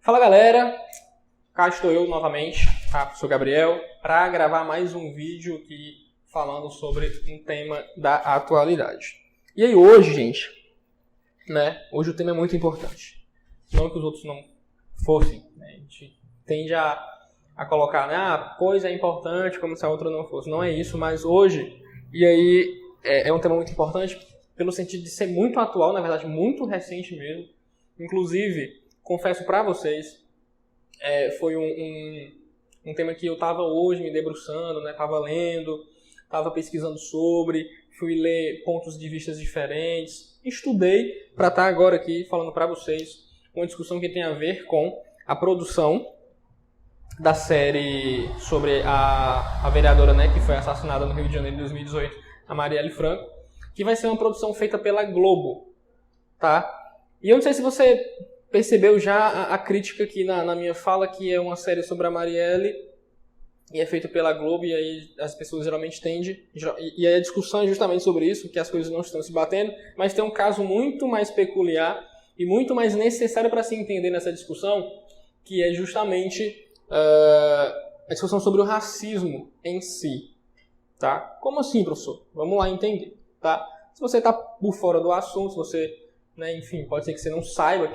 Fala galera, cá estou eu novamente, tá? Sou Gabriel, para gravar mais um vídeo aqui falando sobre um tema da atualidade. E aí hoje, gente, hoje o tema é muito importante. Não que os outros não fossem, né? A gente tende a colocar, a coisa é importante como se a outra não fosse. Não é isso, mas hoje, e aí é um tema muito importante pelo sentido de ser muito atual, na verdade muito recente mesmo. Inclusive, confesso para vocês, foi um tema que eu estava hoje me debruçando, estava lendo, estava pesquisando sobre, fui ler pontos de vista diferentes, estudei para estar agora aqui falando para vocês uma discussão que tem a ver com a produção da série sobre a vereadora, que foi assassinada no Rio de Janeiro em 2018, a Marielle Franco, que vai ser uma produção feita pela Globo, tá? E eu não sei se você percebeu já a crítica aqui na minha fala, que é uma série sobre a Marielle e é feita pela Globo, e aí as pessoas geralmente tendem, e aí a discussão é justamente sobre isso, que as coisas não estão se batendo, mas tem um caso muito mais peculiar e muito mais necessário para se entender nessa discussão, que é justamente a discussão sobre o racismo em si. Tá? Como assim, professor? Vamos lá entender. Tá? Se você está por fora do assunto, se você, enfim, pode ser que você não saiba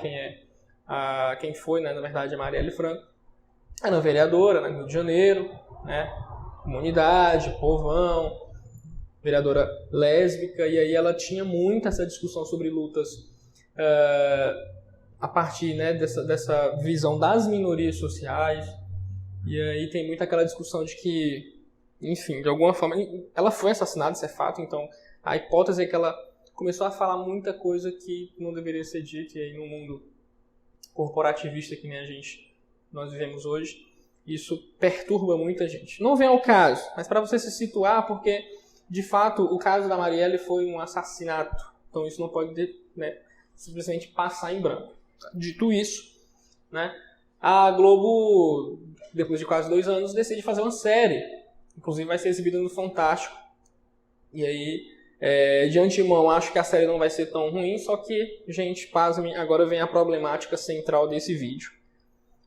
quem foi, na verdade, a Marielle Franco. Era uma vereadora no Rio de Janeiro, comunidade, povão, vereadora lésbica, e aí ela tinha muito essa discussão sobre lutas a partir dessa visão das minorias sociais, e aí tem muito aquela discussão de que, enfim, de alguma forma, ela foi assassinada, isso é fato, então a hipótese é que ela começou a falar muita coisa que não deveria ser dita, e aí no mundo corporativista que nem nós vivemos hoje, isso perturba muita gente. Não vem ao caso, mas para você se situar, porque de fato o caso da Marielle foi um assassinato, então isso não pode simplesmente passar em branco. Dito isso, a Globo, depois de quase 2 anos, decide fazer uma série, inclusive vai ser exibida no Fantástico, e aí de antemão, acho que a série não vai ser tão ruim, só que, gente, pasmem, agora vem a problemática central desse vídeo.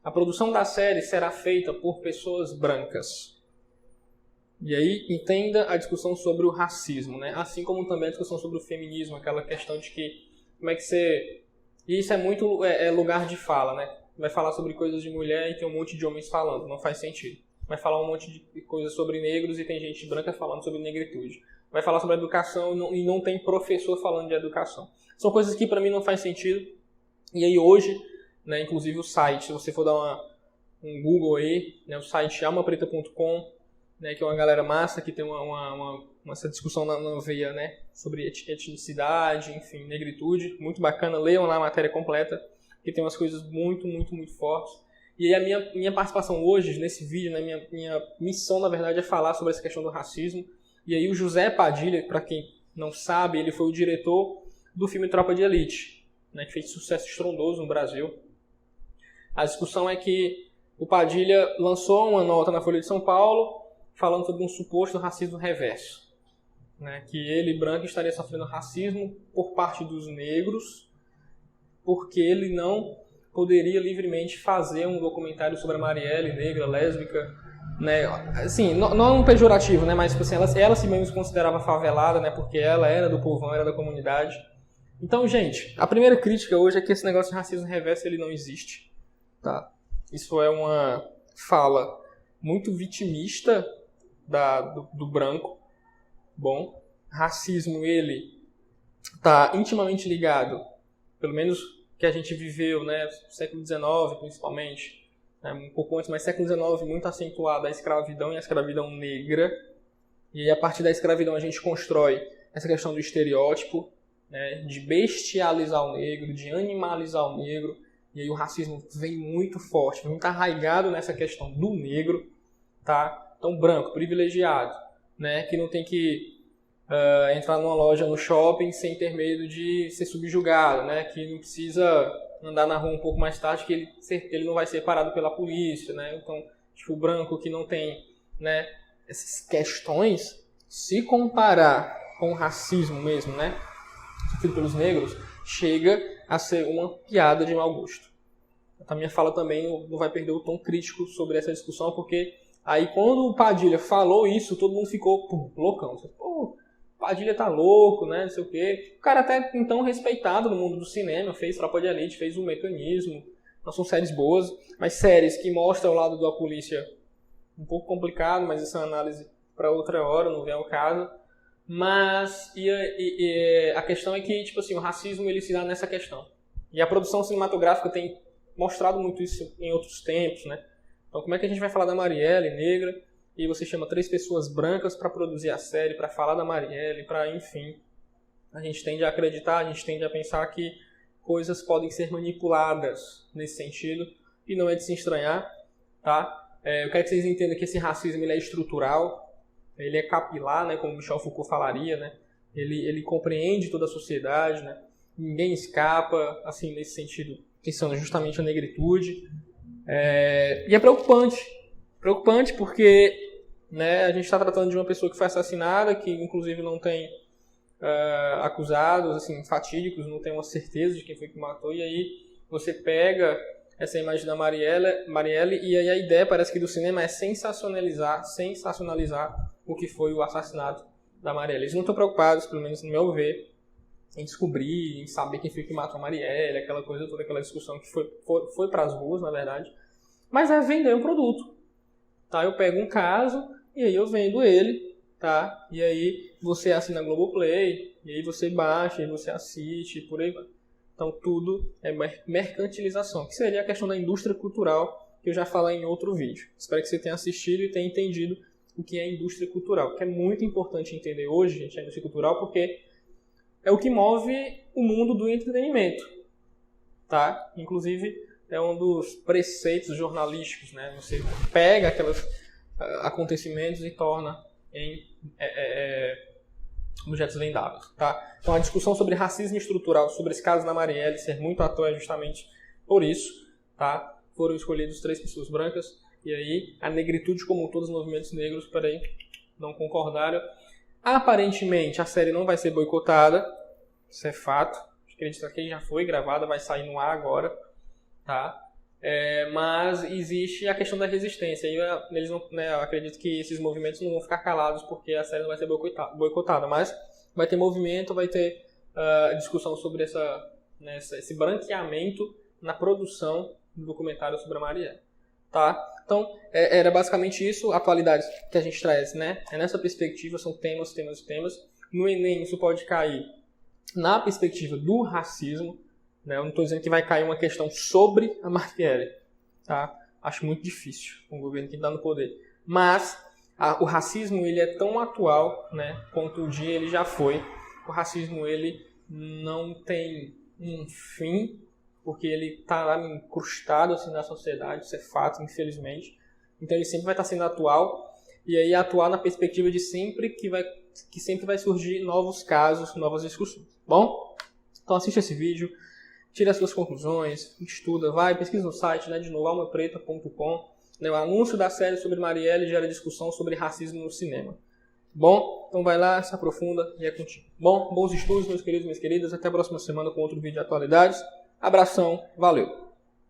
A produção da série será feita por pessoas brancas. E aí, entenda a discussão sobre o racismo, assim como também a discussão sobre o feminismo, aquela questão de que, como é que você... E isso é muito lugar de fala, Vai falar sobre coisas de mulher e tem um monte de homens falando, não faz sentido. Vai falar um monte de coisas sobre negros e tem gente branca falando sobre negritude. Vai falar sobre educação e não tem professor falando de educação. São coisas que para mim não faz sentido. E aí hoje, inclusive o site, se você for dar um Google aí, o site almapreta.com, que é uma galera massa, que tem essa discussão na veia, sobre etnicidade, enfim, negritude, muito bacana. Leiam lá a matéria completa, que tem umas coisas muito, muito, muito fortes. E aí a minha participação hoje, nesse vídeo, minha missão, na verdade, é falar sobre essa questão do racismo. E aí o José Padilha, para quem não sabe, ele foi o diretor do filme Tropa de Elite, que fez sucesso estrondoso no Brasil. A discussão é que o Padilha lançou uma nota na Folha de São Paulo falando sobre um suposto racismo reverso. Que ele, branco, estaria sofrendo racismo por parte dos negros, porque ele não poderia livremente fazer um documentário sobre a Marielle, negra, lésbica, assim, não é um pejorativo, mas assim, ela se mesmo se considerava favelada, porque ela era do povão, era da comunidade. Então, gente, a primeira crítica hoje é que esse negócio de racismo reverso ele não existe, tá? Isso é uma fala muito vitimista do branco. Bom, racismo ele está intimamente ligado, pelo menos que a gente viveu, século XIX principalmente, um pouco antes, mas século XIX muito acentuado a escravidão e a escravidão negra. E aí, a partir da escravidão a gente constrói essa questão do estereótipo, de bestializar o negro, de animalizar o negro. E aí o racismo vem muito forte, muito arraigado nessa questão do negro, tá? Então, branco, privilegiado, que não tem que entrar numa loja no shopping sem ter medo de ser subjugado, que não precisa andar na rua um pouco mais tarde, que ele não vai ser parado pela polícia, Então, tipo, o branco que não tem, essas questões, se comparar com o racismo mesmo, sofrido pelos negros, chega a ser uma piada de mau gosto. a minha fala também não vai perder o tom crítico sobre essa discussão, porque aí quando o Padilha falou isso, todo mundo ficou loucão. Pô, Padilha tá louco, né, não sei o quê. O cara até então respeitado no mundo do cinema, fez Tropa de Elite, fez O Mecanismo. Não são séries boas, mas séries que mostram o lado da polícia um pouco complicado, mas essa é uma análise para outra hora, não vem ao caso. Mas a questão é que, tipo assim, o racismo ele se dá nessa questão. E a produção cinematográfica tem mostrado muito isso em outros tempos, né? Então, como é que a gente vai falar da Marielle negra e você chama 3 pessoas brancas para produzir a série, para falar da Marielle, para, enfim, a gente tende a acreditar, a gente tende a pensar que coisas podem ser manipuladas nesse sentido e não é de se estranhar, tá? Eu quero que vocês entendam que esse racismo ele é estrutural, ele é capilar, né, como Michel Foucault falaria, né? Ele compreende toda a sociedade, né? Ninguém escapa, assim, nesse sentido, pensando justamente a negritude. E é preocupante porque, né, a gente está tratando de uma pessoa que foi assassinada, que inclusive não tem acusados, assim, fatídicos, não tem uma certeza de quem foi que matou, e aí você pega essa imagem da Marielle e aí a ideia parece que do cinema é sensacionalizar o que foi o assassinato da Marielle. Eles não estão preocupados, pelo menos no meu ver, em descobrir, em saber quem foi que matou a Marielle, aquela coisa toda, aquela discussão que foi para as ruas, na verdade. Mas é vender um produto, tá? Eu pego um caso e aí eu vendo ele, tá? E aí você assina a Globoplay, e aí você baixa, e você assiste, e por aí vai. Então tudo é mercantilização, que seria a questão da indústria cultural, que eu já falei em outro vídeo. Espero que você tenha assistido e tenha entendido o que é indústria cultural, que é muito importante entender hoje, gente, a indústria cultural, porque é o que move o mundo do entretenimento, tá? Inclusive, é um dos preceitos jornalísticos, né? Você pega aqueles acontecimentos e torna em objetos vendáveis, tá? Então, a discussão sobre racismo estrutural, sobre esse caso da Marielle ser muito atual é justamente por isso, tá? Foram escolhidos 3 pessoas brancas, e aí a negritude como todos os movimentos negros, não concordaram. Aparentemente, a série não vai ser boicotada, isso é fato. Acredito que já foi gravada, vai sair no ar agora, tá? Mas existe a questão da resistência. E eles não, né, eu acredito que esses movimentos não vão ficar calados porque a série não vai ser boicotada. Mas vai ter movimento, vai ter discussão sobre esse branqueamento na produção do documentário sobre a Marielle, tá? Então, era basicamente isso, a atualidade que a gente traz, né? É nessa perspectiva, são temas. No Enem, isso pode cair na perspectiva do racismo, né? Eu não estou dizendo que vai cair uma questão sobre a Marielle, tá? Acho muito difícil com o governo que está no poder. Mas o racismo ele é tão atual, né, quanto o dia ele já foi. O racismo ele não tem um fim, porque ele está lá incrustado assim, na sociedade, isso é fato, infelizmente. Então ele sempre vai estar sendo atual, e aí atuar na perspectiva de que sempre vai surgir novos casos, novas discussões. Bom? Então assiste esse vídeo, tira as suas conclusões, estuda, vai, pesquisa no site, né, de novo, almapreta.com. Né, o anúncio da série sobre Marielle gera discussão sobre racismo no cinema. Bom? Então vai lá, se aprofunda e é contigo. Bom, bons estudos, meus queridos e minhas queridas. Até a próxima semana com outro vídeo de atualidades. Abração, valeu!